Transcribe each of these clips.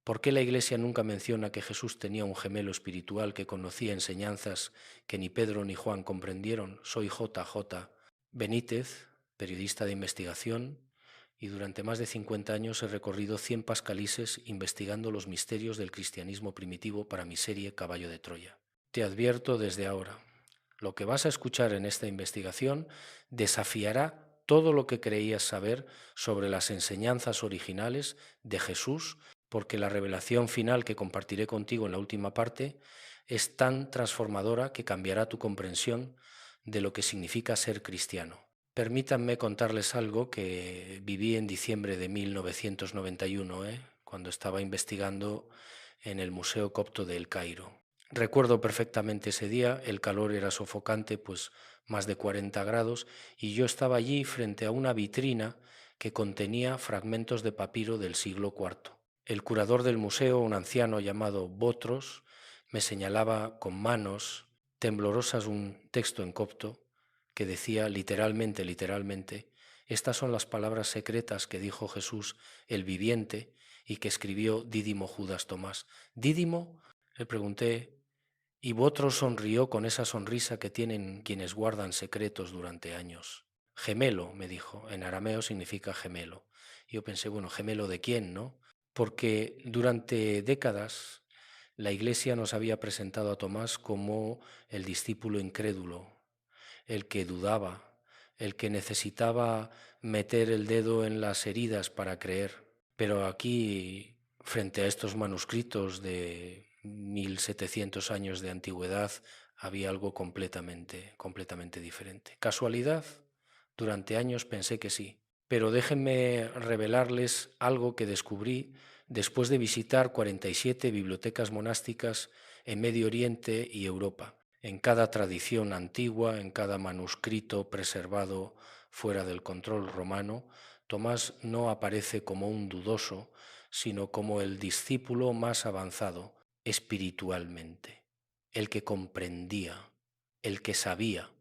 ¿Por qué la Iglesia nunca menciona que Jesús tenía un gemelo espiritual que conocía enseñanzas que ni Pedro ni Juan comprendieron? Soy JJ Benítez, periodista de investigación, y durante más de 50 años he recorrido 100 pascalises investigando los misterios del cristianismo primitivo para mi serie Caballo de Troya. Te advierto desde ahora, lo que vas a escuchar en esta investigación desafiará todo lo que creías saber sobre las enseñanzas originales de Jesús, porque la revelación final que compartiré contigo en la última parte es tan transformadora que cambiará tu comprensión de lo que significa ser cristiano. Permítanme contarles algo que viví en diciembre de 1991, cuando estaba investigando en el Museo Copto de El Cairo. Recuerdo perfectamente ese día, el calor era sofocante, pues más de 40 grados, y yo estaba allí frente a una vitrina que contenía fragmentos de papiro del siglo IV. El curador del museo, un anciano llamado Botros, me señalaba con manos temblorosas un texto en copto que decía literalmente, estas son las palabras secretas que dijo Jesús el viviente y que escribió Dídimo Judas Tomás. ¿Dídimo? Le pregunté, y Botros sonrió con esa sonrisa que tienen quienes guardan secretos durante años. Gemelo, me dijo, en arameo significa gemelo. Yo pensé, bueno, ¿gemelo de quién, no? Porque durante décadas la Iglesia nos había presentado a Tomás como el discípulo incrédulo, el que dudaba, el que necesitaba meter el dedo en las heridas para creer. Pero aquí, frente a estos manuscritos de 1700 años de antigüedad, había algo completamente diferente. ¿Casualidad? Durante años pensé que sí. Pero déjenme revelarles algo que descubrí después de visitar 47 bibliotecas monásticas en Medio Oriente y Europa. En cada tradición antigua, en cada manuscrito preservado fuera del control romano, Tomás no aparece como un dudoso, sino como el discípulo más avanzado espiritualmente, el que comprendía, el que sabía,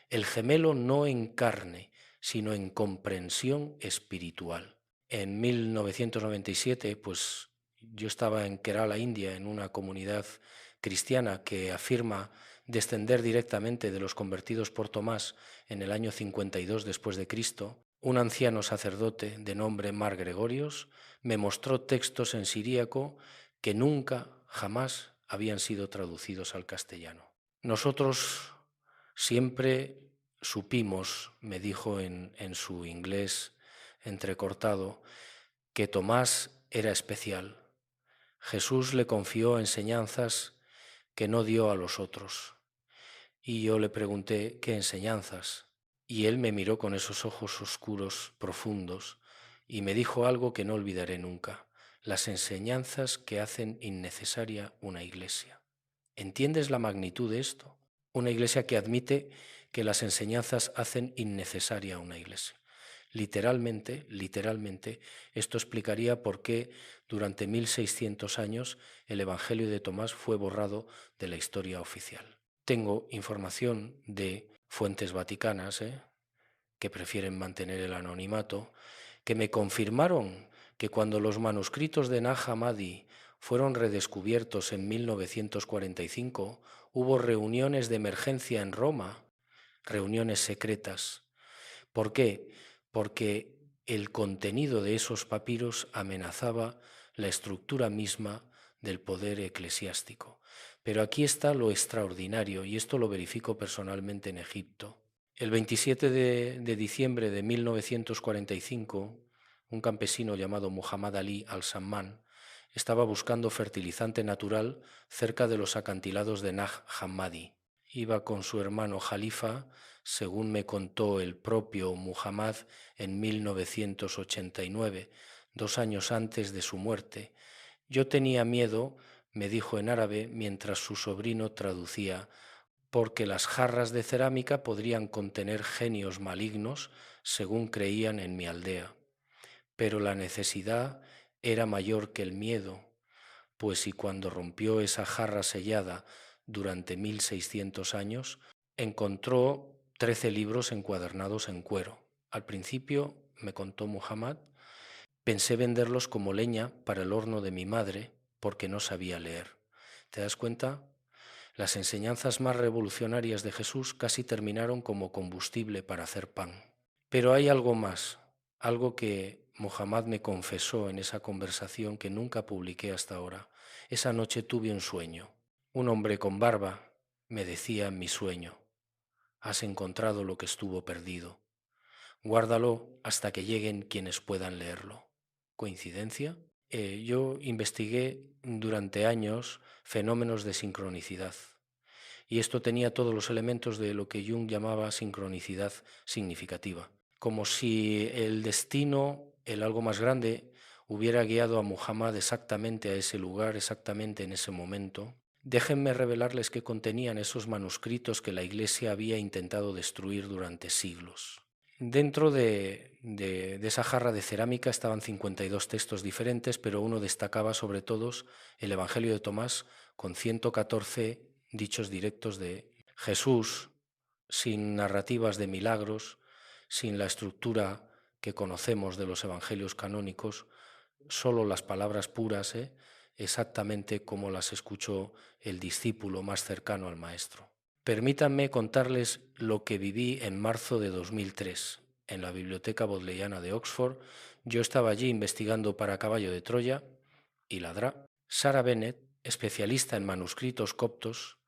el gemelo no en carne, sino en comprensión espiritual. En 1997, pues yo estaba en Kerala, India, en una comunidad cristiana que afirma descender directamente de los convertidos por Tomás en el año 52 después de Cristo. Un anciano sacerdote de nombre Mar Gregorios me mostró textos en siríaco que nunca, jamás habían sido traducidos al castellano. Nosotros siempre supimos, me dijo en su inglés entrecortado, que Tomás era especial. Jesús le confió enseñanzas que no dio a los otros. Y yo le pregunté, ¿qué enseñanzas? Y él me miró con esos ojos oscuros, profundos, y me dijo algo que no olvidaré nunca: las enseñanzas que hacen innecesaria una iglesia. ¿Entiendes la magnitud de esto? Una iglesia que admite que las enseñanzas hacen innecesaria una iglesia. Literalmente, esto explicaría por qué durante 1600 años el Evangelio de Tomás fue borrado de la historia oficial. Tengo información de fuentes vaticanas, que prefieren mantener el anonimato, que me confirmaron que cuando los manuscritos de Nag Hammadi fueron redescubiertos en 1945, hubo reuniones de emergencia en Roma, reuniones secretas. ¿Por qué? Porque el contenido de esos papiros amenazaba la estructura misma del poder eclesiástico. Pero aquí está lo extraordinario, y esto lo verifico personalmente en Egipto. El 27 de diciembre de 1945, un campesino llamado Muhammad Ali al-Samman estaba buscando fertilizante natural cerca de los acantilados de Nag Hammadi. Iba con su hermano Jalifa, según me contó el propio Muhammad en 1989, 2 años antes de su muerte. Yo tenía miedo, me dijo en árabe mientras su sobrino traducía, porque las jarras de cerámica podrían contener genios malignos, según creían en mi aldea. Pero la necesidad era mayor que el miedo, pues si cuando rompió esa jarra sellada durante 1600 años, encontró 13 libros encuadernados en cuero. Al principio, me contó Muhammad, Pensé venderlos como leña para el horno de mi madre porque no sabía leer. ¿Te das cuenta? Las enseñanzas más revolucionarias de Jesús casi terminaron como combustible para hacer pan. Pero hay algo más, algo que Muhammad me confesó en esa conversación que nunca publiqué hasta ahora. Esa noche tuve un sueño. Un hombre con barba me decía en mi sueño: has encontrado lo que estuvo perdido. Guárdalo hasta que lleguen quienes puedan leerlo. ¿Coincidencia? Yo investigué durante años fenómenos de sincronicidad, y esto tenía todos los elementos de lo que Jung llamaba sincronicidad significativa, como si el destino, el algo más grande, hubiera guiado a Muhammad exactamente a ese lugar, exactamente en ese momento. Déjenme revelarles qué contenían esos manuscritos que la Iglesia había intentado destruir durante siglos. Dentro de esa jarra de cerámica estaban 52 textos diferentes, pero uno destacaba sobre todos el Evangelio de Tomás, con 114 dichos directos de Jesús, sin narrativas de milagros, sin la estructura que conocemos de los evangelios canónicos, solo las palabras puras, exactamente como las escuchó el discípulo más cercano al Maestro. Permítanme contarles lo que viví en marzo de 2003 en la Biblioteca Bodleiana de Oxford. Yo estaba allí investigando para Caballo de Troya y Ladrá. Sarah Bennett, especialista en manuscritos coptos,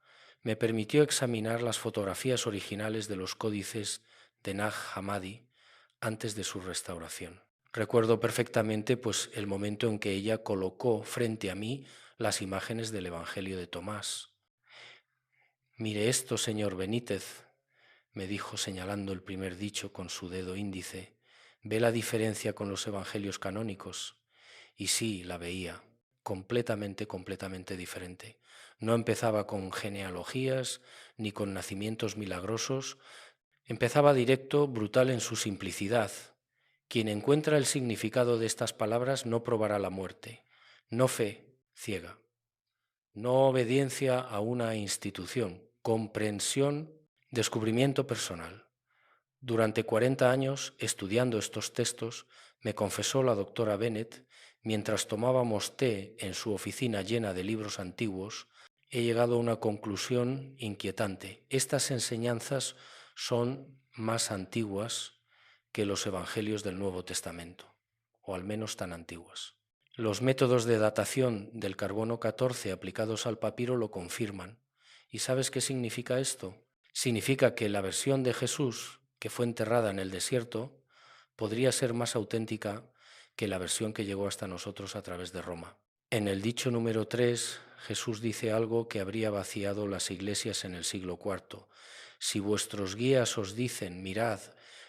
me permitió examinar las fotografías originales de los códices de Nag Hammadi antes de su restauración. Recuerdo perfectamente el momento en que ella colocó frente a mí las imágenes del Evangelio de Tomás. Mire esto, señor Benítez, me dijo señalando el primer dicho con su dedo índice. ¿Ve la diferencia con los evangelios canónicos? Y sí, la veía, completamente diferente. No empezaba con genealogías ni con nacimientos milagrosos. Empezaba directo, brutal en su simplicidad. Quien encuentra el significado de estas palabras no probará la muerte. No fe ciega. No obediencia a una institución. Comprensión, descubrimiento personal. Durante 40 años, estudiando estos textos, me confesó la doctora Bennett, mientras tomábamos té en su oficina llena de libros antiguos, he llegado a una conclusión inquietante. Estas enseñanzas son más antiguas que los evangelios del Nuevo Testamento, o al menos tan antiguas. Los métodos de datación del carbono 14 aplicados al papiro lo confirman. ¿Y sabes qué significa esto? Significa que la versión de Jesús, que fue enterrada en el desierto, podría ser más auténtica que la versión que llegó hasta nosotros a través de Roma. En el dicho número 3, Jesús dice algo que habría vaciado las iglesias en el siglo IV. Si vuestros guías os dicen, mirad,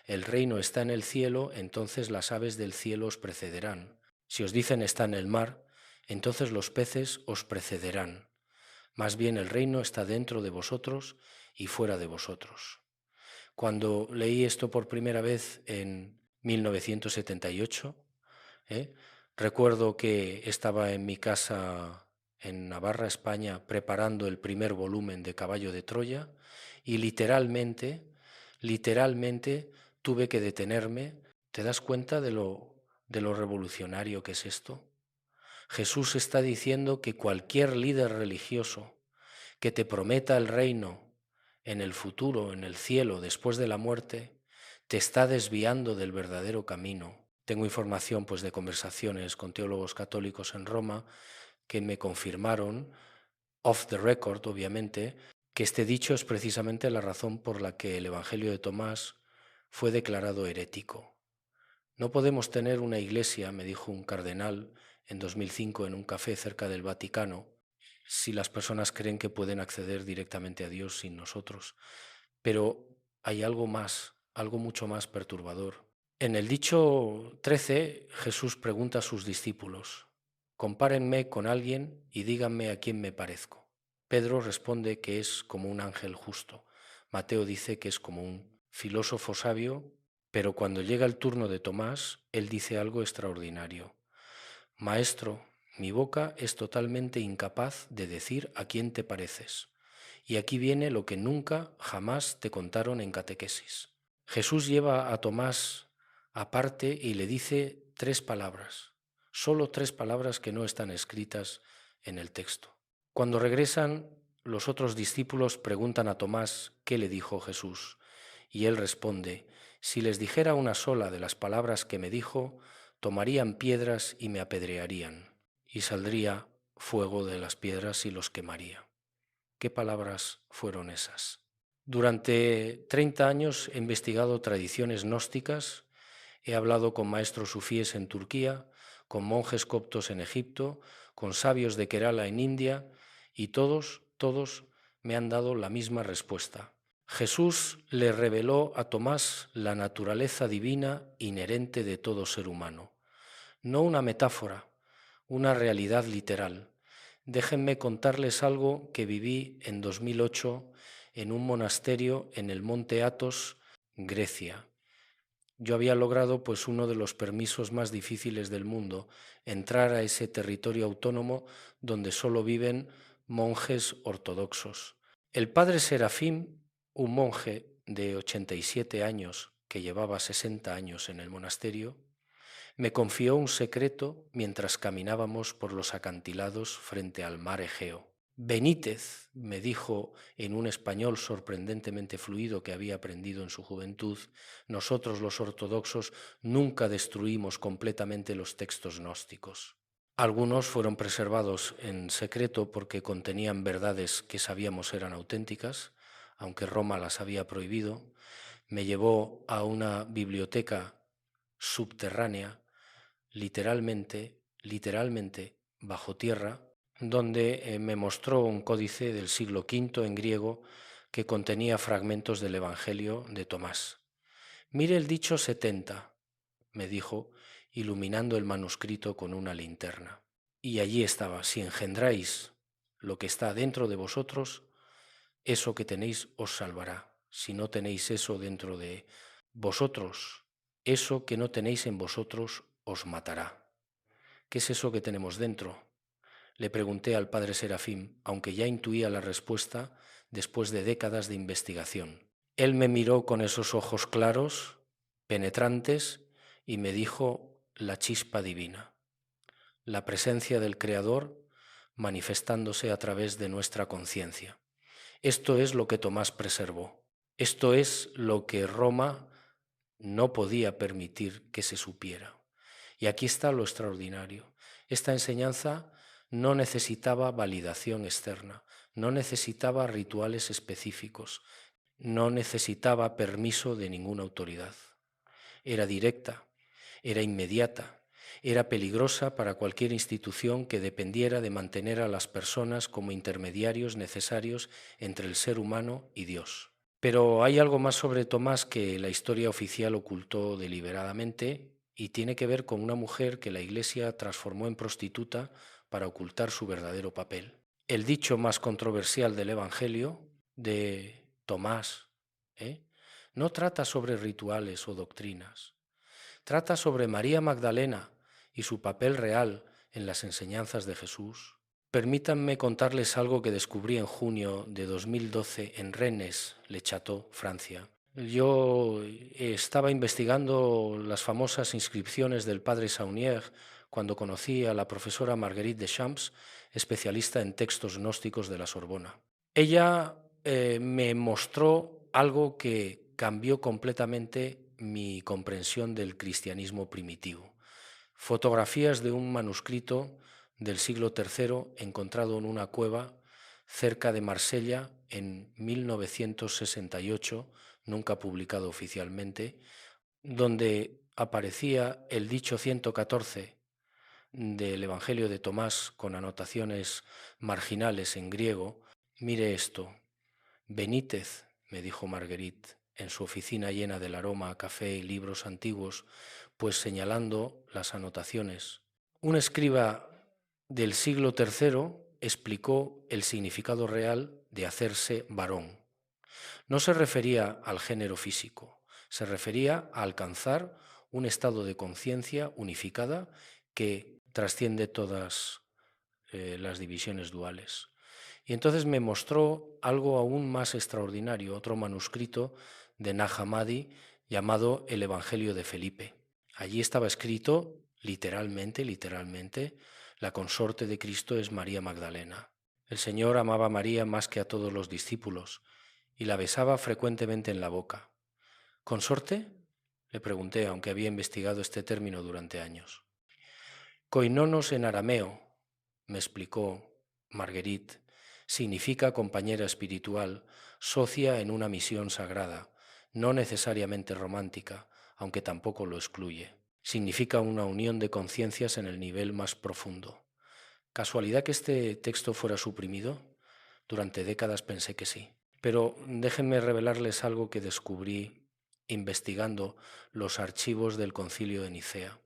el reino está en el cielo, entonces las aves del cielo os precederán. Si os dicen está en el mar, entonces los peces os precederán. Más bien el reino está dentro de vosotros y fuera de vosotros. Cuando leí esto por primera vez en 1978, recuerdo que estaba en mi casa en Navarra, España, preparando el primer volumen de Caballo de Troya y literalmente tuve que detenerme. ¿Te das cuenta de lo revolucionario que es esto? Jesús está diciendo que cualquier líder religioso que te prometa el reino en el futuro, en el cielo, después de la muerte, te está desviando del verdadero camino. Tengo información de conversaciones con teólogos católicos en Roma que me confirmaron, off the record obviamente, que este dicho es precisamente la razón por la que el Evangelio de Tomás fue declarado herético. No podemos tener una iglesia, me dijo un cardenal en 2005 en un café cerca del Vaticano, si las personas creen que pueden acceder directamente a Dios sin nosotros. Pero hay algo más, algo mucho más perturbador. En el dicho 13, Jesús pregunta a sus discípulos, compárenme con alguien y díganme a quién me parezco. Pedro responde que es como un ángel justo. Mateo dice que es como un filósofo sabio, pero cuando llega el turno de Tomás, él dice algo extraordinario. Maestro, mi boca es totalmente incapaz de decir a quién te pareces. Y aquí viene lo que nunca, jamás te contaron en catequesis. Jesús lleva a Tomás aparte y le dice 3 palabras, solo 3 palabras que no están escritas en el texto. Cuando regresan, los otros discípulos preguntan a Tomás qué le dijo Jesús, y él responde: si les dijera una sola de las palabras que me dijo, tomarían piedras y me apedrearían, y saldría fuego de las piedras y los quemaría. ¿Qué palabras fueron esas? Durante 30 años he investigado tradiciones gnósticas, he hablado con maestros sufíes en Turquía, con monjes coptos en Egipto, con sabios de Kerala en India, y todos me han dado la misma respuesta. Jesús le reveló a Tomás la naturaleza divina inherente de todo ser humano, no una metáfora, una realidad literal. Déjenme contarles algo que viví en 2008 en un monasterio en el monte Athos, Grecia. Yo había logrado pues uno de los permisos más difíciles del mundo, entrar a ese territorio autónomo donde solo viven monjes ortodoxos. El padre Serafín, un monje de 87 años que llevaba 60 años en el monasterio, me confió un secreto mientras caminábamos por los acantilados frente al mar Egeo. Benítez, me dijo en un español sorprendentemente fluido que había aprendido en su juventud, nosotros los ortodoxos nunca destruimos completamente los textos gnósticos. Algunos fueron preservados en secreto porque contenían verdades que sabíamos eran auténticas, aunque Roma las había prohibido. Me llevó a una biblioteca subterránea, literalmente bajo tierra, donde me mostró un códice del siglo V en griego que contenía fragmentos del Evangelio de Tomás. Mire el dicho 70, me dijo, iluminando el manuscrito con una linterna. Y allí estaba: si engendráis lo que está dentro de vosotros, eso que tenéis os salvará. Si no tenéis eso dentro de vosotros, eso que no tenéis en vosotros os matará. ¿Qué es eso que tenemos dentro? Le pregunté al padre Serafín, aunque ya intuía la respuesta después de décadas de investigación. Él me miró con esos ojos claros, penetrantes, y me dijo: la chispa divina, la presencia del Creador manifestándose a través de nuestra conciencia. Esto es lo que Tomás preservó. Esto es lo que Roma no podía permitir que se supiera. Y aquí está lo extraordinario. Esta enseñanza no necesitaba validación externa, no necesitaba rituales específicos, no necesitaba permiso de ninguna autoridad. Era directa, era inmediata, era peligrosa para cualquier institución que dependiera de mantener a las personas como intermediarios necesarios entre el ser humano y Dios. Pero hay algo más sobre Tomás que la historia oficial ocultó deliberadamente, y tiene que ver con una mujer que la Iglesia transformó en prostituta para ocultar su verdadero papel. El dicho más controversial del Evangelio de Tomás no trata sobre rituales o doctrinas, trata sobre María Magdalena y su papel real en las enseñanzas de Jesús. Permítanme contarles algo que descubrí en junio de 2012 en Rennes, Le Château, Francia. Yo estaba investigando las famosas inscripciones del padre Saunier cuando conocí a la profesora Marguerite Deschamps, especialista en textos gnósticos de la Sorbona. Ella me mostró algo que cambió completamente mi comprensión del cristianismo primitivo. Fotografías de un manuscrito del siglo III encontrado en una cueva cerca de Marsella en 1968, nunca publicado oficialmente, donde aparecía el dicho 114 del Evangelio de Tomás con anotaciones marginales en griego. Mire esto: Benítez, me dijo Marguerite, en su oficina llena del aroma a café y libros antiguos, pues señalando las anotaciones. Un escriba del siglo III explicó el significado real de hacerse varón. No se refería al género físico, se refería a alcanzar un estado de conciencia unificada que trasciende todas las divisiones duales. Y entonces me mostró algo aún más extraordinario, otro manuscrito de Nag Hammadi llamado El Evangelio de Felipe. Allí estaba escrito, literalmente, la consorte de Cristo es María Magdalena. El Señor amaba a María más que a todos los discípulos y la besaba frecuentemente en la boca. ¿Consorte?, le pregunté, aunque había investigado este término durante años. Koinonos en arameo, me explicó Marguerite, significa compañera espiritual, socia en una misión sagrada, no necesariamente romántica, aunque tampoco lo excluye. Significa una unión de conciencias en el nivel más profundo. ¿Casualidad que este texto fuera suprimido? Durante décadas pensé que sí. Pero déjenme revelarles algo que descubrí investigando los archivos del Concilio de Nicea.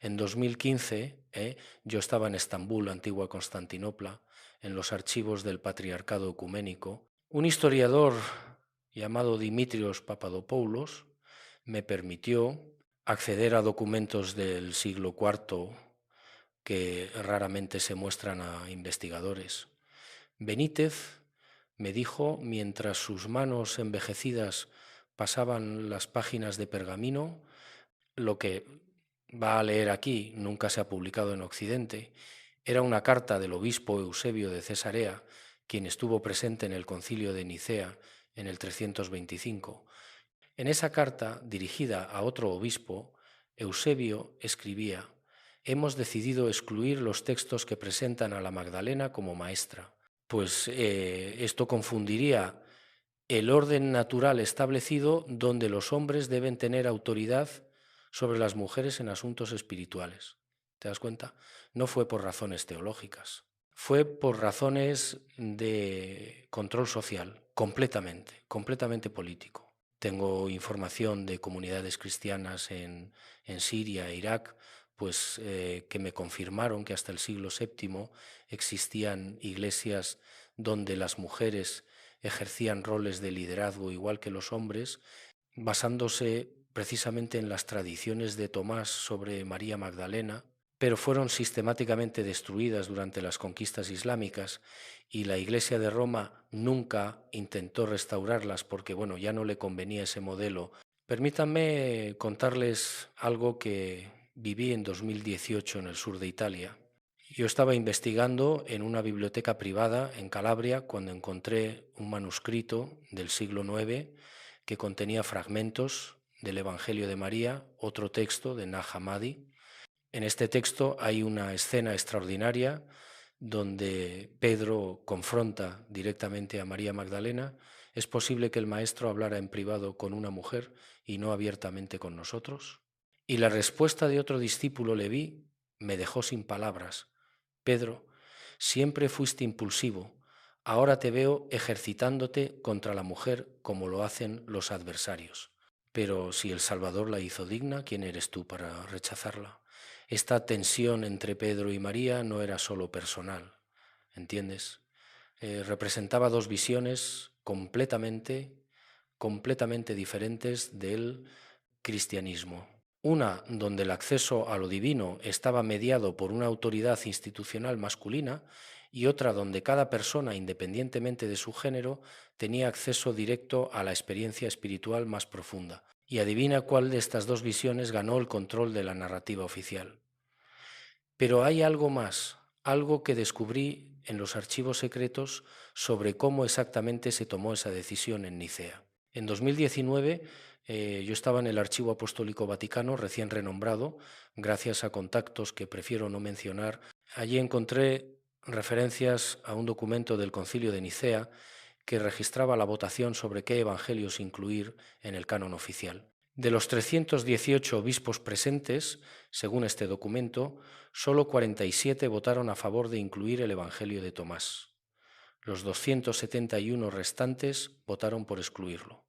En 2015, yo estaba en Estambul, antigua Constantinopla, en los archivos del Patriarcado Ecuménico. Un historiador llamado Dimitrios Papadopoulos me permitió acceder a documentos del siglo IV que raramente se muestran a investigadores. Benítez me dijo, mientras sus manos envejecidas pasaban las páginas de pergamino, lo que va a leer aquí nunca se ha publicado en Occidente, era una carta del obispo Eusebio de Cesarea, quien estuvo presente en el concilio de Nicea en el 325. En esa carta, dirigida a otro obispo, Eusebio escribía: «Hemos decidido excluir los textos que presentan a la Magdalena como maestra, pues esto confundiría el orden natural establecido donde los hombres deben tener autoridad sobre las mujeres en asuntos espirituales». ¿Te das cuenta? No fue por razones teológicas, fue por razones de control social, completamente político. Tengo información de comunidades cristianas en Siria e Irak, pues que me confirmaron que hasta el siglo VII existían iglesias donde las mujeres ejercían roles de liderazgo igual que los hombres, basándose precisamente en las tradiciones de Tomás sobre María Magdalena, pero fueron sistemáticamente destruidas durante las conquistas islámicas y la Iglesia de Roma nunca intentó restaurarlas porque, bueno, ya no le convenía ese modelo. Permítanme contarles algo que viví en 2018 en el sur de Italia. Yo estaba investigando en una biblioteca privada en Calabria cuando encontré un manuscrito del siglo IX que contenía fragmentos del Evangelio de María, otro texto de Nag Hammadi. En este texto hay una escena extraordinaria donde Pedro confronta directamente a María Magdalena. ¿Es posible que el maestro hablara en privado con una mujer y no abiertamente con nosotros? Y la respuesta de otro discípulo, Leví, me dejó sin palabras. Pedro, siempre fuiste impulsivo. Ahora te veo ejercitándote contra la mujer como lo hacen los adversarios. Pero si el Salvador la hizo digna, ¿quién eres tú para rechazarla? Esta tensión entre Pedro y María no era solo personal, ¿entiendes? Representaba dos visiones completamente diferentes del cristianismo. Una donde el acceso a lo divino estaba mediado por una autoridad institucional masculina y otra donde cada persona, independientemente de su género, tenía acceso directo a la experiencia espiritual más profunda. Y adivina cuál de estas dos visiones ganó el control de la narrativa oficial. Pero hay algo más, algo que descubrí en los archivos secretos sobre cómo exactamente se tomó esa decisión en Nicea. En 2019 yo estaba en el Archivo Apostólico Vaticano, recién renombrado, gracias a contactos que prefiero no mencionar. Allí encontré referencias a un documento del Concilio de Nicea que registraba la votación sobre qué evangelios incluir en el canon oficial. De los 318 obispos presentes, según este documento, solo 47 votaron a favor de incluir el Evangelio de Tomás. Los 271 restantes votaron por excluirlo.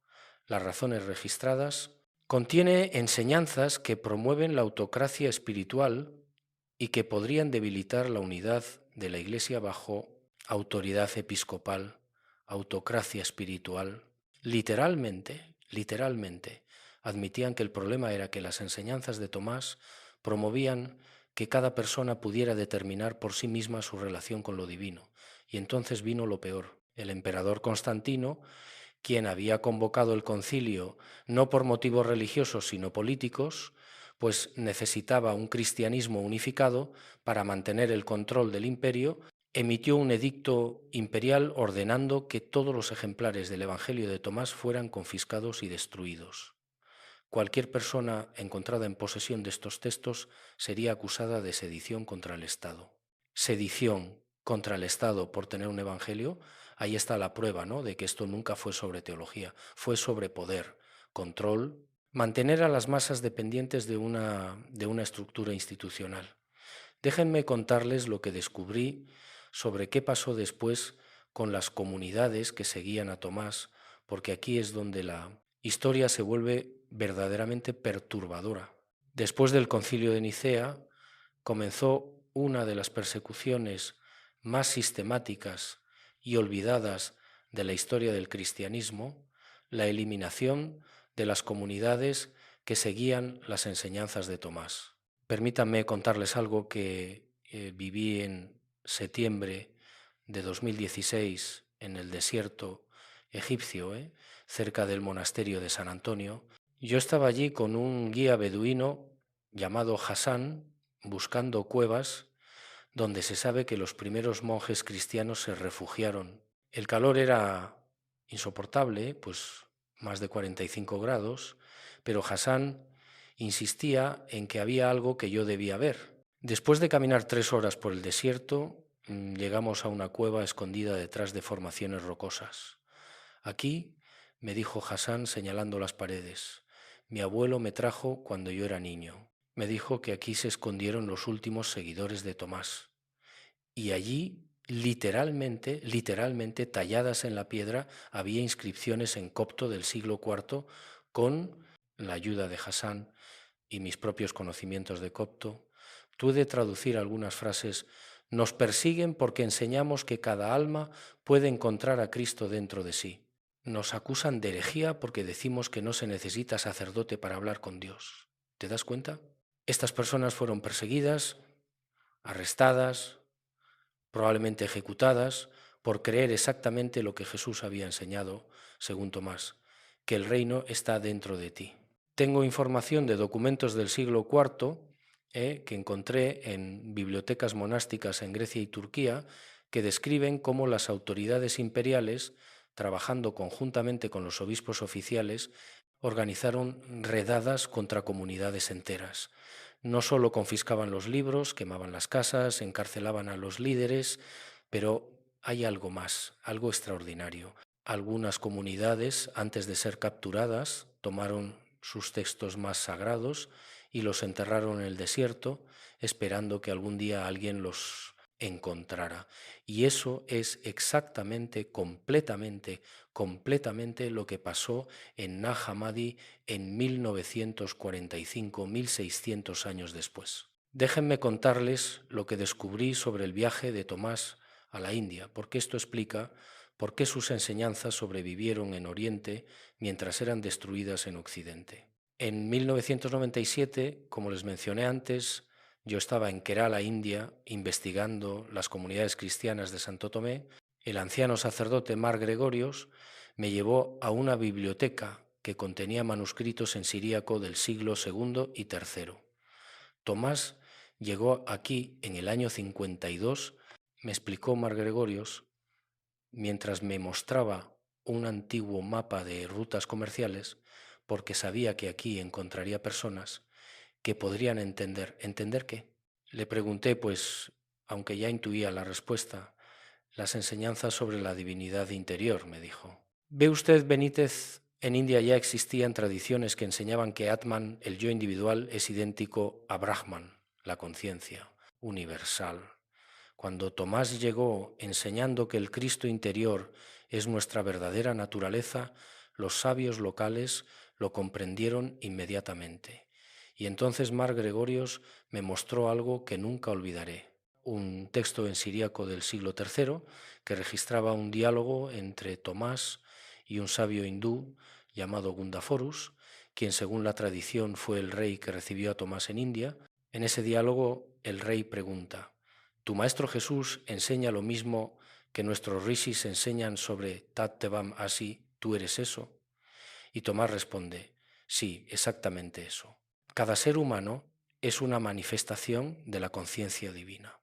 Las razones registradas: contiene enseñanzas que promueven la autocracia espiritual y que podrían debilitar la unidad de la Iglesia bajo autoridad episcopal, autocracia espiritual. Literalmente, admitían que el problema era que las enseñanzas de Tomás promovían que cada persona pudiera determinar por sí misma su relación con lo divino. Y entonces vino lo peor. El emperador Constantino, quien había convocado el concilio no por motivos religiosos sino políticos, pues necesitaba un cristianismo unificado para mantener el control del imperio, emitió un edicto imperial ordenando que todos los ejemplares del Evangelio de Tomás fueran confiscados y destruidos. Cualquier persona encontrada en posesión de estos textos sería acusada de sedición contra el Estado. Sedición contra el Estado por tener un evangelio, ahí está la prueba, ¿no?, de que esto nunca fue sobre teología, fue sobre poder, control, mantener a las masas dependientes de una estructura institucional. Déjenme contarles lo que descubrí sobre qué pasó después con las comunidades que seguían a Tomás, porque aquí es donde la historia se vuelve verdaderamente perturbadora. Después del Concilio de Nicea comenzó una de las persecuciones más sistemáticas y olvidadas de la historia del cristianismo, la eliminación de las comunidades que seguían las enseñanzas de Tomás. Permítanme contarles algo que viví en septiembre de 2016 en el desierto egipcio, cerca del monasterio de San Antonio. Yo estaba allí con un guía beduino llamado Hassan, buscando cuevas donde se sabe que los primeros monjes cristianos se refugiaron. El calor era insoportable, pues más de 45 grados, pero Hassan insistía en que había algo que yo debía ver. Después de caminar 3 horas por el desierto, llegamos a una cueva escondida detrás de formaciones rocosas. Aquí, me dijo Hassan señalando las paredes, mi abuelo me trajo cuando yo era niño. Me dijo que aquí se escondieron los últimos seguidores de Tomás. Y allí, literalmente, talladas en la piedra, había inscripciones en copto del siglo IV con la ayuda de Hassan y mis propios conocimientos de copto. Pude traducir algunas frases. Nos persiguen porque enseñamos que cada alma puede encontrar a Cristo dentro de sí. Nos acusan de herejía porque decimos que no se necesita sacerdote para hablar con Dios. ¿Te das cuenta? Estas personas fueron perseguidas, arrestadas, probablemente ejecutadas por creer exactamente lo que Jesús había enseñado, según Tomás, que el reino está dentro de ti. Tengo información de documentos del siglo IV que encontré en bibliotecas monásticas en Grecia y Turquía que describen cómo las autoridades imperiales, trabajando conjuntamente con los obispos oficiales, organizaron redadas contra comunidades enteras. No solo confiscaban los libros, quemaban las casas, encarcelaban a los líderes, pero hay algo más, algo extraordinario. Algunas comunidades, antes de ser capturadas, tomaron sus textos más sagrados y los enterraron en el desierto, esperando que algún día alguien los encontrara. Y eso es exactamente, completamente lo que pasó en Nag Hammadi en 1945, 1600 años después. Déjenme contarles lo que descubrí sobre el viaje de Tomás a la India, porque esto explica por qué sus enseñanzas sobrevivieron en Oriente mientras eran destruidas en Occidente. En 1997, como les mencioné antes, yo estaba en Kerala, India, investigando las comunidades cristianas de Santo Tomé. El anciano sacerdote Mar Gregorios me llevó a una biblioteca que contenía manuscritos en siríaco del siglo II y III. Tomás llegó aquí en el año 52, me explicó Mar Gregorios, mientras me mostraba un antiguo mapa de rutas comerciales, porque sabía que aquí encontraría personas que podrían entender. ¿Entender qué? Le pregunté, pues, aunque ya intuía la respuesta, las enseñanzas sobre la divinidad interior, me dijo. ¿Ve usted, Benítez, en India ya existían tradiciones que enseñaban que Atman, el yo individual, es idéntico a Brahman, la conciencia universal? Cuando Tomás llegó enseñando que el Cristo interior es nuestra verdadera naturaleza, los sabios locales lo comprendieron inmediatamente. Y entonces Mar Gregorios me mostró algo que nunca olvidaré, un texto en siríaco del siglo III que registraba un diálogo entre Tomás y un sabio hindú llamado Gundaforus, quien según la tradición fue el rey que recibió a Tomás en India. En ese diálogo el rey pregunta: ¿tu maestro Jesús enseña lo mismo que nuestros rishis enseñan sobre Tat Tevam Asi? ¿Tú eres eso? Y Tomás responde: sí, exactamente eso. Cada ser humano es una manifestación de la conciencia divina.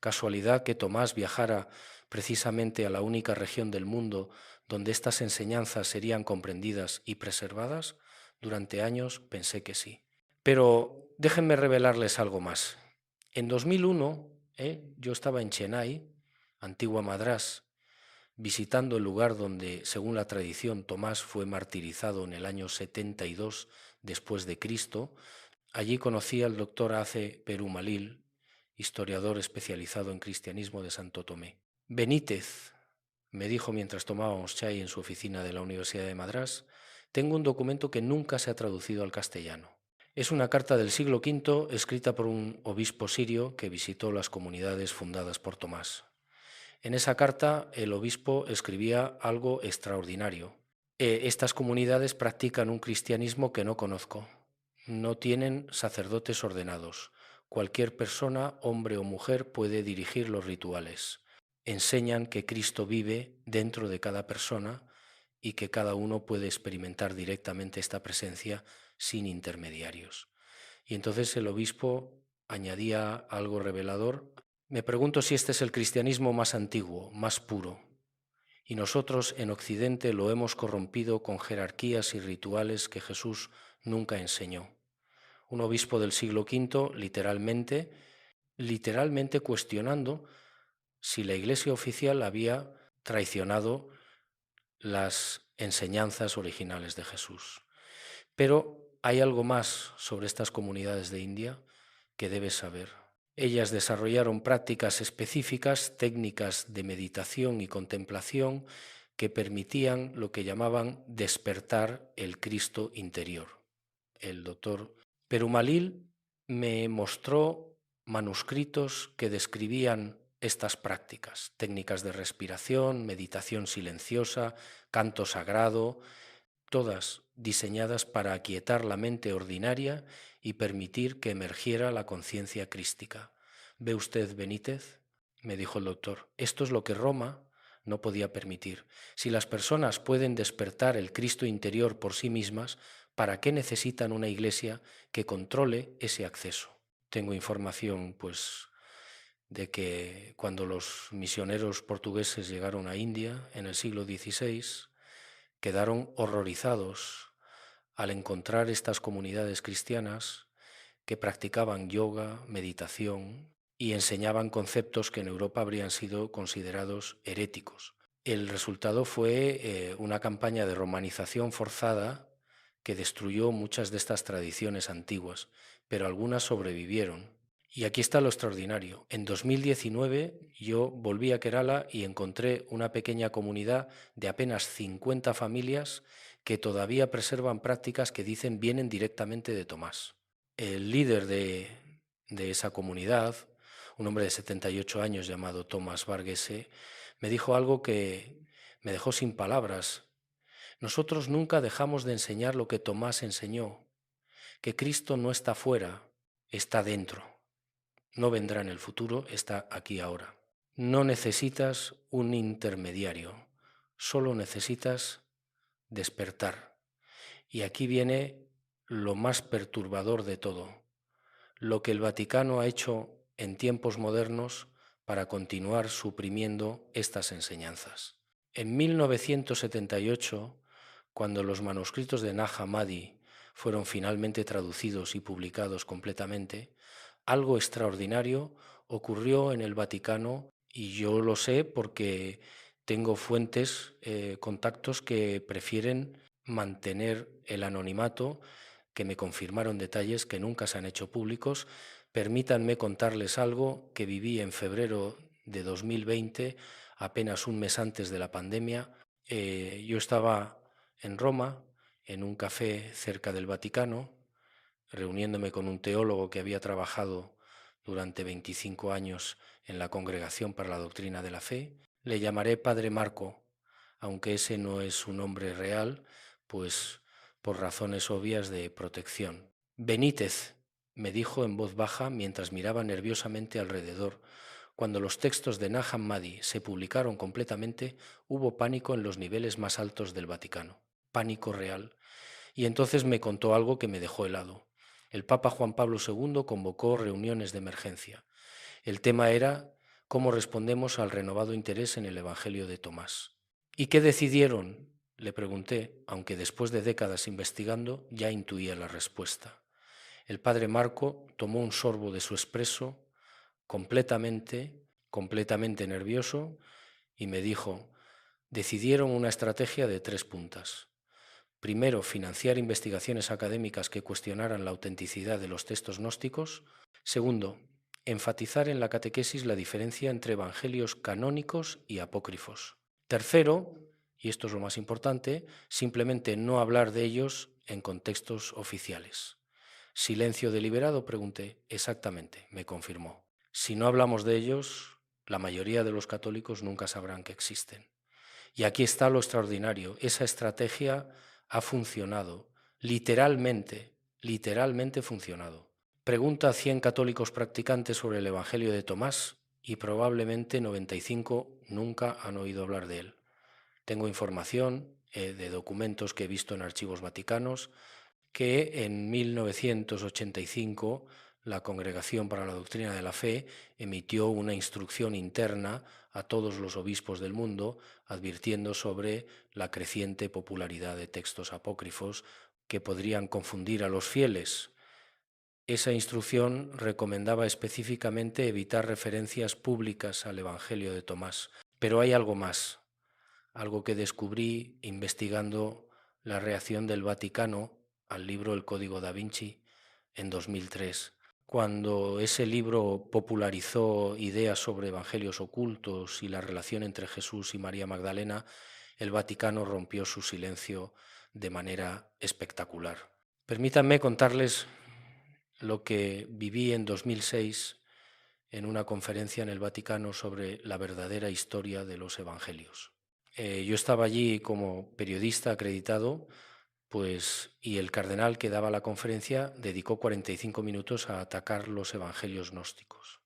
Casualidad que Tomás viajara precisamente a la única región del mundo donde estas enseñanzas serían comprendidas y preservadas. Durante años pensé que sí. Pero déjenme revelarles algo más. En 2001, yo estaba en Chennai, antigua Madrás, visitando el lugar donde, según la tradición, Tomás fue martirizado en el año 72 después de Cristo. Allí conocí al doctor A.C. Perumalil, historiador especializado en cristianismo de Santo Tomé. Benítez, me dijo mientras tomábamos chai en su oficina de la Universidad de Madrás, tengo un documento que nunca se ha traducido al castellano. Es una carta del siglo V escrita por un obispo sirio que visitó las comunidades fundadas por Tomás. En esa carta el obispo escribía algo extraordinario. Estas comunidades practican un cristianismo que no conozco. No tienen sacerdotes ordenados. Cualquier persona, hombre o mujer, puede dirigir los rituales. Enseñan que Cristo vive dentro de cada persona y que cada uno puede experimentar directamente esta presencia sin intermediarios. Y entonces el obispo añadía algo revelador. Me pregunto si este es el cristianismo más antiguo, más puro. Y nosotros en Occidente lo hemos corrompido con jerarquías y rituales que Jesús nunca enseñó. Un obispo del siglo V, literalmente cuestionando si la Iglesia oficial había traicionado las enseñanzas originales de Jesús. Pero hay algo más sobre estas comunidades de India que debes saber. Ellas desarrollaron prácticas específicas, técnicas de meditación y contemplación que permitían lo que llamaban despertar el Cristo interior. El doctor Perumalil me mostró manuscritos que describían estas prácticas, técnicas de respiración, meditación silenciosa, canto sagrado, todas diseñadas para aquietar la mente ordinaria y permitir que emergiera la conciencia crística. ¿Ve usted, Benítez?, me dijo el doctor, esto es lo que Roma no podía permitir. Si las personas pueden despertar el Cristo interior por sí mismas, ¿para qué necesitan una iglesia que controle ese acceso? Tengo información, pues, de que cuando los misioneros portugueses llegaron a India en el siglo XVI, quedaron horrorizados al encontrar estas comunidades cristianas que practicaban yoga, meditación y enseñaban conceptos que en Europa habrían sido considerados heréticos. El resultado fue una campaña de romanización forzada que destruyó muchas de estas tradiciones antiguas, pero algunas sobrevivieron. Y aquí está lo extraordinario. En 2019 yo volví a Kerala y encontré una pequeña comunidad de apenas 50 familias que todavía preservan prácticas que dicen vienen directamente de Tomás. El líder de esa comunidad, un hombre de 78 años llamado Tomás Varghese, me dijo algo que me dejó sin palabras. Nosotros nunca dejamos de enseñar lo que Tomás enseñó, que Cristo no está fuera, está dentro. No vendrá en el futuro, está aquí ahora. No necesitas un intermediario, solo necesitas despertar. Y aquí viene lo más perturbador de todo, lo que el Vaticano ha hecho en tiempos modernos para continuar suprimiendo estas enseñanzas. En 1978, cuando los manuscritos de Nag Hammadi fueron finalmente traducidos y publicados completamente, algo extraordinario ocurrió en el Vaticano y yo lo sé porque tengo fuentes, contactos que prefieren mantener el anonimato, que me confirmaron detalles que nunca se han hecho públicos. Permítanme contarles algo que viví en febrero de 2020, apenas un mes antes de la pandemia. Yo estaba en Roma, en un café cerca del Vaticano, reuniéndome con un teólogo que había trabajado durante 25 años en la Congregación para la Doctrina de la Fe. Le llamaré Padre Marco, aunque ese no es su nombre real, pues por razones obvias de protección. Benítez, me dijo en voz baja mientras miraba nerviosamente alrededor. Cuando los textos de Nag Hammadi se publicaron completamente, hubo pánico en los niveles más altos del Vaticano, pánico real. Y entonces me contó algo que me dejó helado. El Papa Juan Pablo II convocó reuniones de emergencia. El tema era cómo respondemos al renovado interés en el Evangelio de Tomás. ¿Y qué decidieron?, le pregunté, aunque después de décadas investigando ya intuía la respuesta. El padre Marco tomó un sorbo de su espresso, completamente nervioso, y me dijo: decidieron una estrategia de 3 puntas. Primero, financiar investigaciones académicas que cuestionaran la autenticidad de los textos gnósticos. Segundo, enfatizar en la catequesis la diferencia entre evangelios canónicos y apócrifos. Tercero, y esto es lo más importante, simplemente no hablar de ellos en contextos oficiales. ¿Silencio deliberado?, pregunté. Exactamente, me confirmó. Si no hablamos de ellos, la mayoría de los católicos nunca sabrán que existen. Y aquí está lo extraordinario. Esa estrategia ha funcionado, literalmente funcionado. Pregunta a 100 católicos practicantes sobre el Evangelio de Tomás y probablemente 95 nunca han oído hablar de él. Tengo información de documentos que he visto en archivos vaticanos que en 1985 la Congregación para la Doctrina de la Fe emitió una instrucción interna a todos los obispos del mundo advirtiendo sobre la creciente popularidad de textos apócrifos que podrían confundir a los fieles. Esa instrucción recomendaba específicamente evitar referencias públicas al Evangelio de Tomás. Pero hay algo más, algo que descubrí investigando la reacción del Vaticano al libro El Código da Vinci en 2003. Cuando ese libro popularizó ideas sobre evangelios ocultos y la relación entre Jesús y María Magdalena, el Vaticano rompió su silencio de manera espectacular. Permítanme contarles lo que viví en 2006 en una conferencia en el Vaticano sobre la verdadera historia de los evangelios. Yo estaba allí como periodista acreditado, y el cardenal que daba la conferencia dedicó 45 minutos a atacar los evangelios gnósticos,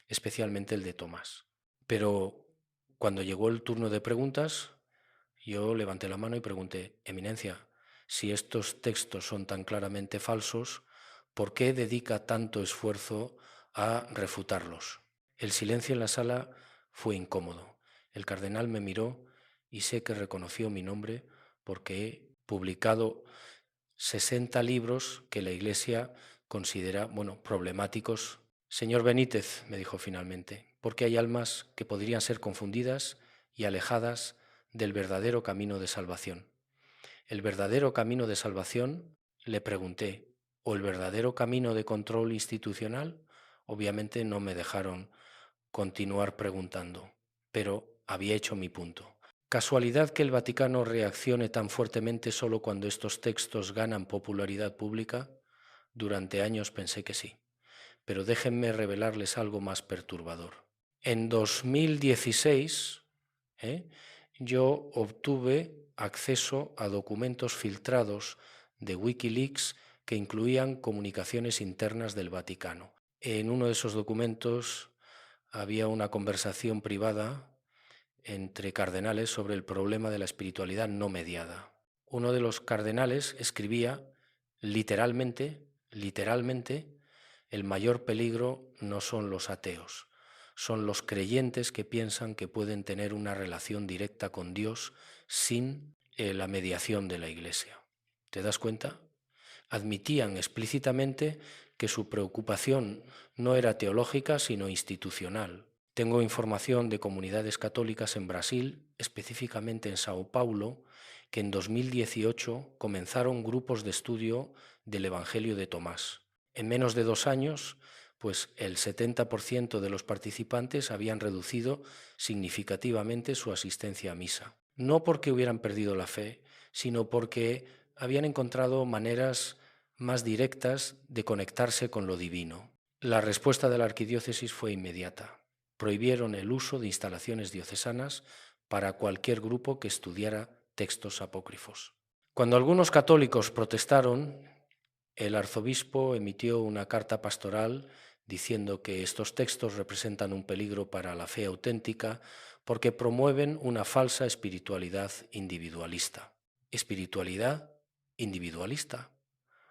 especialmente el de Tomás. Pero cuando llegó el turno de preguntas, yo levanté la mano y pregunté: Eminencia, si estos textos son tan claramente falsos, ¿por qué dedica tanto esfuerzo a refutarlos? El silencio en la sala fue incómodo. El cardenal me miró y sé que reconoció mi nombre porque he publicado 60 libros que la Iglesia considera, problemáticos. Señor Benítez, me dijo finalmente, porque hay almas que podrían ser confundidas y alejadas del verdadero camino de salvación. ¿El verdadero camino de salvación?, le pregunté, ¿o el verdadero camino de control institucional? Obviamente no me dejaron continuar preguntando, pero había hecho mi punto. ¿Casualidad que el Vaticano reaccione tan fuertemente solo cuando estos textos ganan popularidad pública? Durante años pensé que sí, pero déjenme revelarles algo más perturbador. En 2016, yo obtuve acceso a documentos filtrados de Wikileaks que incluían comunicaciones internas del Vaticano. En uno de esos documentos había una conversación privada entre cardenales sobre el problema de la espiritualidad no mediada. Uno de los cardenales escribía literalmente, el mayor peligro no son los ateos, son los creyentes que piensan que pueden tener una relación directa con Dios sin la mediación de la Iglesia. ¿Te das cuenta? Admitían explícitamente que su preocupación no era teológica, sino institucional. Tengo información de comunidades católicas en Brasil, específicamente en Sao Paulo, que en 2018 comenzaron grupos de estudio del Evangelio de Tomás. En menos de 2 años, el 70% de los participantes habían reducido significativamente su asistencia a misa. No porque hubieran perdido la fe, sino porque habían encontrado maneras más directas de conectarse con lo divino. La respuesta de la arquidiócesis fue inmediata. Prohibieron el uso de instalaciones diocesanas para cualquier grupo que estudiara textos apócrifos. Cuando algunos católicos protestaron, el arzobispo emitió una carta pastoral diciendo que estos textos representan un peligro para la fe auténtica porque promueven una falsa espiritualidad individualista. ¿Espiritualidad individualista?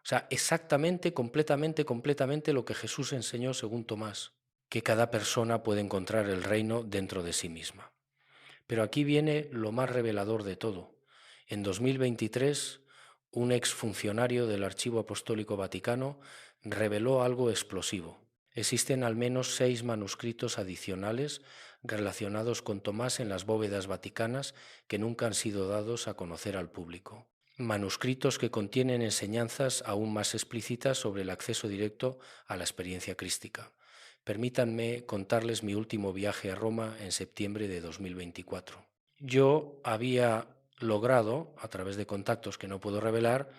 O sea, exactamente, completamente lo que Jesús enseñó según Tomás, que cada persona puede encontrar el reino dentro de sí misma. Pero aquí viene lo más revelador de todo. En 2023, un exfuncionario del Archivo Apostólico Vaticano reveló algo explosivo. Existen al menos 6 manuscritos adicionales relacionados con Tomás en las bóvedas vaticanas que nunca han sido dados a conocer al público. Manuscritos que contienen enseñanzas aún más explícitas sobre el acceso directo a la experiencia crística. Permítanme contarles mi último viaje a Roma en septiembre de 2024. Yo había logrado, a través de contactos que no puedo revelar,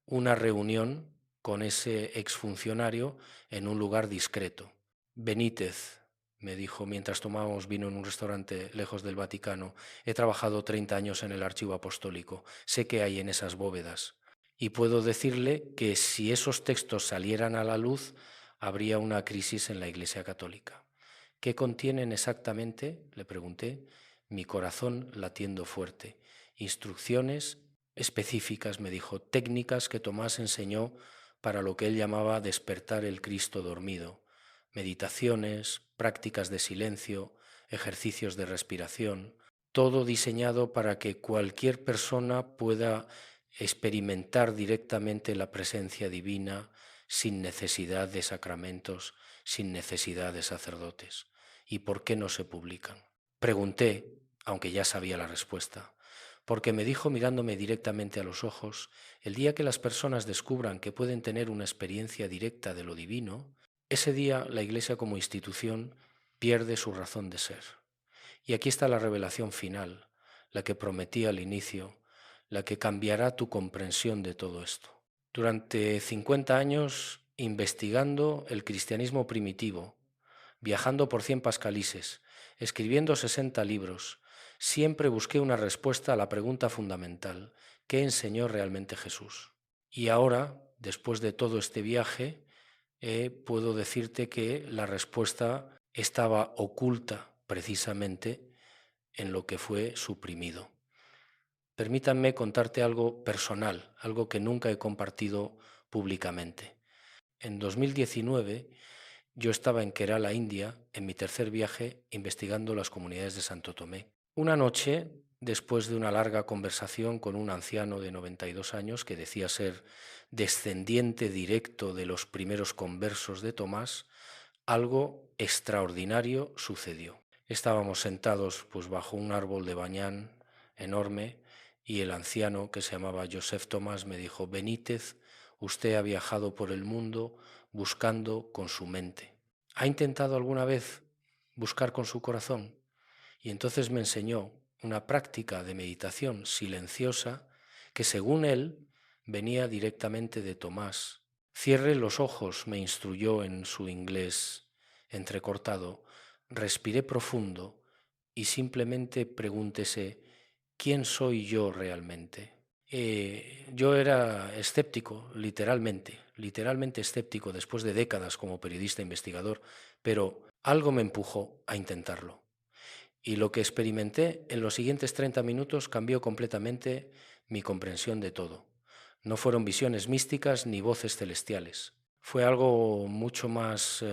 una reunión con ese exfuncionario en un lugar discreto. Benítez, me dijo mientras tomábamos vino en un restaurante lejos del Vaticano, he trabajado 30 años en el Archivo Apostólico, sé qué hay en esas bóvedas. Y puedo decirle que si esos textos salieran a la luz, habría una crisis en la Iglesia Católica. ¿Qué contienen exactamente?, le pregunté. Mi corazón latiendo fuerte. Instrucciones específicas, me dijo, técnicas que Tomás enseñó para lo que él llamaba despertar el Cristo dormido. Meditaciones, prácticas de silencio, ejercicios de respiración, todo diseñado para que cualquier persona pueda experimentar directamente la presencia divina sin necesidad de sacramentos, sin necesidad de sacerdotes. ¿Y por qué no se publican? Pregunté, aunque ya sabía la respuesta, porque me dijo mirándome directamente a los ojos, el día que las personas descubran que pueden tener una experiencia directa de lo divino, ese día la Iglesia como institución pierde su razón de ser. Y aquí está la revelación final, la que prometí al inicio, la que cambiará tu comprensión de todo esto. Durante 50 años investigando el cristianismo primitivo, viajando por 100 pascalises, escribiendo 60 libros, siempre busqué una respuesta a la pregunta fundamental: ¿qué enseñó realmente Jesús? Y ahora, después de todo este viaje, puedo decirte que la respuesta estaba oculta precisamente en lo que fue suprimido. Permítanme contarte algo personal, algo que nunca he compartido públicamente. En 2019 yo estaba en Kerala, India, en mi tercer viaje, investigando las comunidades de Santo Tomé. Una noche, después de una larga conversación con un anciano de 92 años que decía ser descendiente directo de los primeros conversos de Tomás, algo extraordinario sucedió. Estábamos sentados pues, bajo un árbol de bañán enorme y el anciano, que se llamaba Joseph Tomás, me dijo: Benítez, usted ha viajado por el mundo buscando con su mente. ¿Ha intentado alguna vez buscar con su corazón? Y entonces me enseñó una práctica de meditación silenciosa que, según él, venía directamente de Tomás. Cierre los ojos, me instruyó en su inglés entrecortado, respiré profundo y simplemente pregúntese: ¿quién soy yo realmente? Yo era escéptico, literalmente escéptico después de décadas como periodista investigador, pero algo me empujó a intentarlo. Y lo que experimenté en los siguientes 30 minutos cambió completamente mi comprensión de todo. No fueron visiones místicas ni voces celestiales. Fue algo mucho más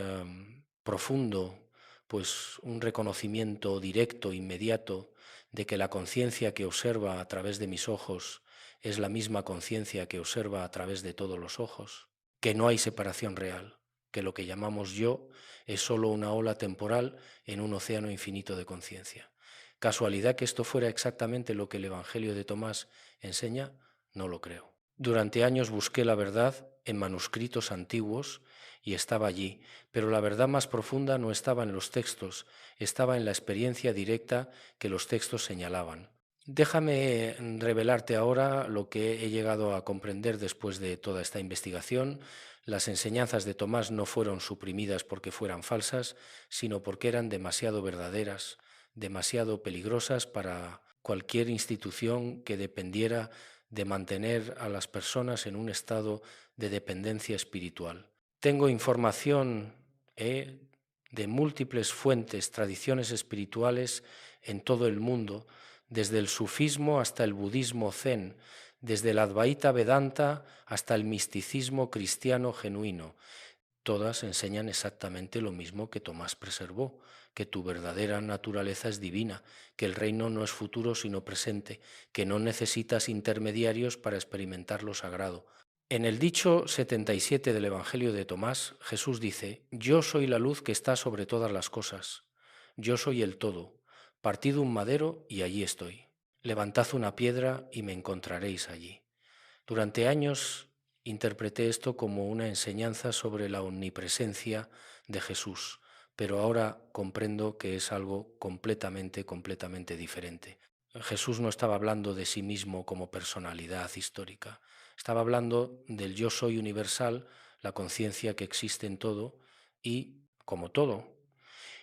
profundo, pues un reconocimiento directo, inmediato, de que la conciencia que observa a través de mis ojos es la misma conciencia que observa a través de todos los ojos, que no hay separación real, que lo que llamamos yo es solo una ola temporal en un océano infinito de conciencia. ¿Casualidad que esto fuera exactamente lo que el Evangelio de Tomás enseña? No lo creo. Durante años busqué la verdad en manuscritos antiguos y estaba allí, pero la verdad más profunda no estaba en los textos, estaba en la experiencia directa que los textos señalaban. Déjame revelarte ahora lo que he llegado a comprender después de toda esta investigación. Las enseñanzas de Tomás no fueron suprimidas porque fueran falsas, sino porque eran demasiado verdaderas, demasiado peligrosas para cualquier institución que dependiera de mantener a las personas en un estado de dependencia espiritual. Tengo información de múltiples fuentes, tradiciones espirituales en todo el mundo, desde el sufismo hasta el budismo zen, desde el Advaita Vedanta hasta el misticismo cristiano genuino. Todas enseñan exactamente lo mismo que Tomás preservó, que tu verdadera naturaleza es divina, que el reino no es futuro sino presente, que no necesitas intermediarios para experimentar lo sagrado. En el dicho 77 del Evangelio de Tomás, Jesús dice: yo soy la luz que está sobre todas las cosas, yo soy el todo, partid un madero y allí estoy, levantad una piedra y me encontraréis allí. Durante años interpreté esto como una enseñanza sobre la omnipresencia de Jesús, pero ahora comprendo que es algo completamente diferente. Jesús no estaba hablando de sí mismo como personalidad histórica, estaba hablando del yo soy universal, la conciencia que existe en todo y como todo.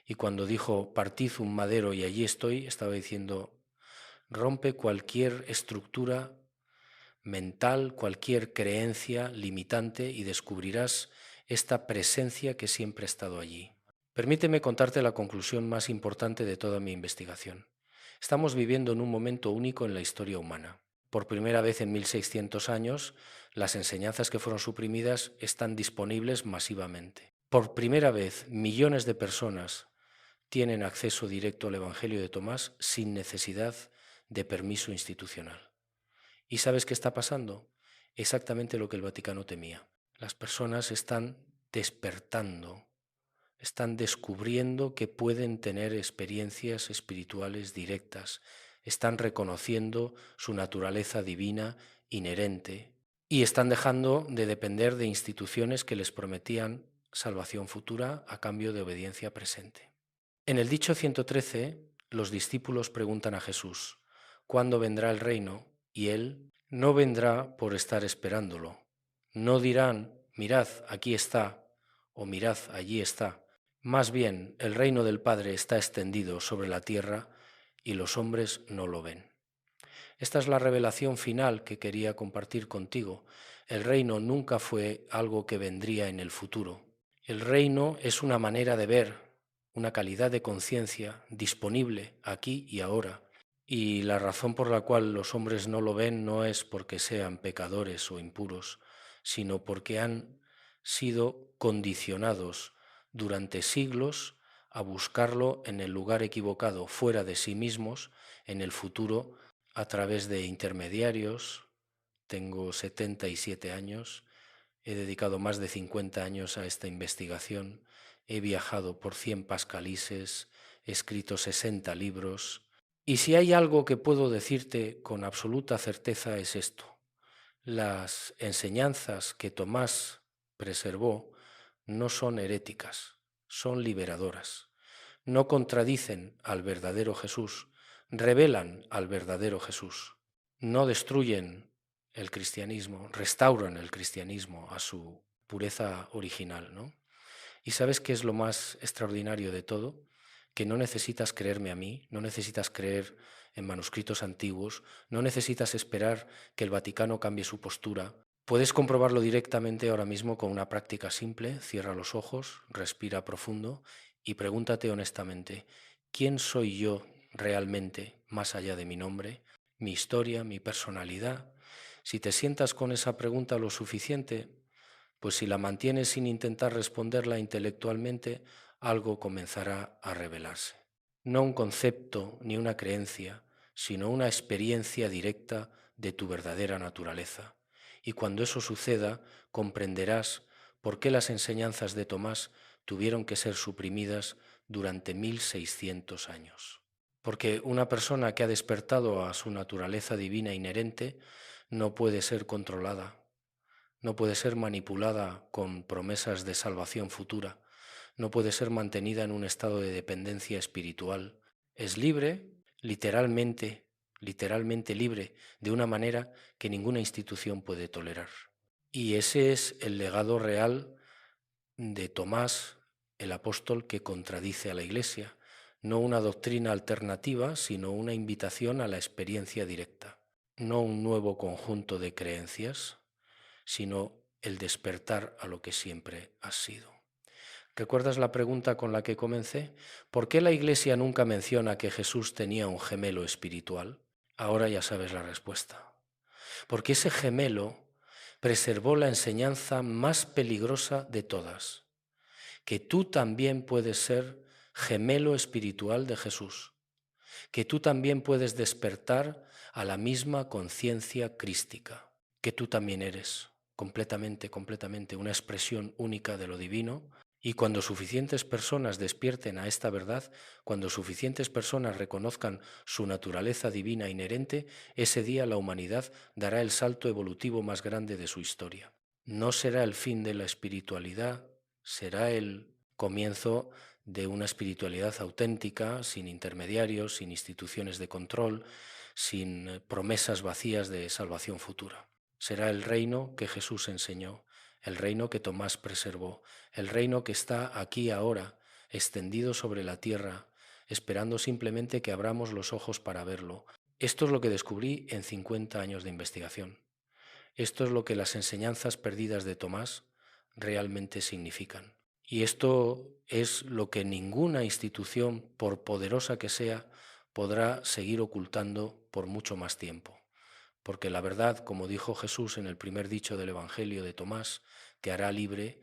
Y cuando dijo partid un madero y allí estoy, estaba diciendo rompe cualquier estructura mental, cualquier creencia limitante y descubrirás esta presencia que siempre ha estado allí. Permíteme contarte la conclusión más importante de toda mi investigación. Estamos viviendo en un momento único en la historia humana. Por primera vez en 1600 años, las enseñanzas que fueron suprimidas están disponibles masivamente. Por primera vez, millones de personas tienen acceso directo al Evangelio de Tomás sin necesidad de permiso institucional. ¿Y sabes qué está pasando? Exactamente lo que el Vaticano temía. Las personas están despertando, están descubriendo que pueden tener experiencias espirituales directas, están reconociendo su naturaleza divina inherente y están dejando de depender de instituciones que les prometían salvación futura a cambio de obediencia presente. En el dicho 113, los discípulos preguntan a Jesús: ¿cuándo vendrá el reino? Y él no vendrá por estar esperándolo. No dirán: mirad, aquí está, o mirad, allí está. Más bien, el reino del Padre está extendido sobre la tierra y los hombres no lo ven. Esta es la revelación final que quería compartir contigo. El reino nunca fue algo que vendría en el futuro. El reino es una manera de ver, una calidad de conciencia disponible aquí y ahora. Y la razón por la cual los hombres no lo ven no es porque sean pecadores o impuros, sino porque han sido condicionados durante siglos a buscarlo en el lugar equivocado, fuera de sí mismos, en el futuro, a través de intermediarios. Tengo 77 años, he dedicado más de 50 años a esta investigación, he viajado por 100 pascalises, he escrito 60 libros, y si hay algo que puedo decirte con absoluta certeza es esto: las enseñanzas que Tomás preservó no son heréticas, son liberadoras. No contradicen al verdadero Jesús, revelan al verdadero Jesús. No destruyen el cristianismo, restauran el cristianismo a su pureza original, ¿no? ¿Y sabes qué es lo más extraordinario de todo? Que no necesitas creerme a mí, no necesitas creer en manuscritos antiguos, no necesitas esperar que el Vaticano cambie su postura. Puedes comprobarlo directamente ahora mismo con una práctica simple. Cierra los ojos, respira profundo y pregúntate honestamente: ¿quién soy yo realmente más allá de mi nombre, mi historia, mi personalidad? Si te sientas con esa pregunta lo suficiente, pues si la mantienes sin intentar responderla intelectualmente, algo comenzará a revelarse. No un concepto ni una creencia, sino una experiencia directa de tu verdadera naturaleza. Y cuando eso suceda, comprenderás por qué las enseñanzas de Tomás tuvieron que ser suprimidas durante 1600 años. Porque una persona que ha despertado a su naturaleza divina inherente no puede ser controlada, no puede ser manipulada con promesas de salvación futura, no puede ser mantenida en un estado de dependencia espiritual. Es libre, literalmente libre, de una manera que ninguna institución puede tolerar. Y ese es el legado real de Tomás, el apóstol que contradice a la Iglesia. No una doctrina alternativa, sino una invitación a la experiencia directa. No un nuevo conjunto de creencias, sino el despertar a lo que siempre has sido. ¿Recuerdas la pregunta con la que comencé? ¿Por qué la Iglesia nunca menciona que Jesús tenía un gemelo espiritual? Ahora ya sabes la respuesta. porque ese gemelo preservó la enseñanza más peligrosa de todas, que tú también puedes ser gemelo espiritual de Jesús, que tú también puedes despertar a la misma conciencia crística, que tú también eres completamente una expresión única de lo divino. Y cuando suficientes personas despierten a esta verdad, cuando suficientes personas reconozcan su naturaleza divina inherente, ese día la humanidad dará el salto evolutivo más grande de su historia. No será el fin de la espiritualidad, será el comienzo de una espiritualidad auténtica, sin intermediarios, sin instituciones de control, sin promesas vacías de salvación futura. Será el reino que Jesús enseñó, el reino que Tomás preservó, el reino que está aquí ahora, extendido sobre la tierra, esperando simplemente que abramos los ojos para verlo. Esto es lo que descubrí en 50 años de investigación. Esto es lo que las enseñanzas perdidas de Tomás realmente significan. Y esto es lo que ninguna institución, por poderosa que sea, podrá seguir ocultando por mucho más tiempo. Porque la verdad, como dijo Jesús en el primer dicho del Evangelio de Tomás, te hará libre,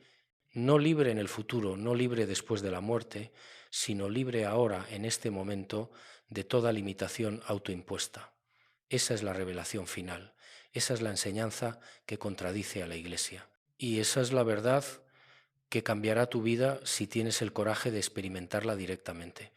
no libre en el futuro, no libre después de la muerte, sino libre ahora, en este momento, de toda limitación autoimpuesta. Esa es la revelación final, esa es la enseñanza que contradice a la Iglesia. Y esa es la verdad que cambiará tu vida si tienes el coraje de experimentarla directamente.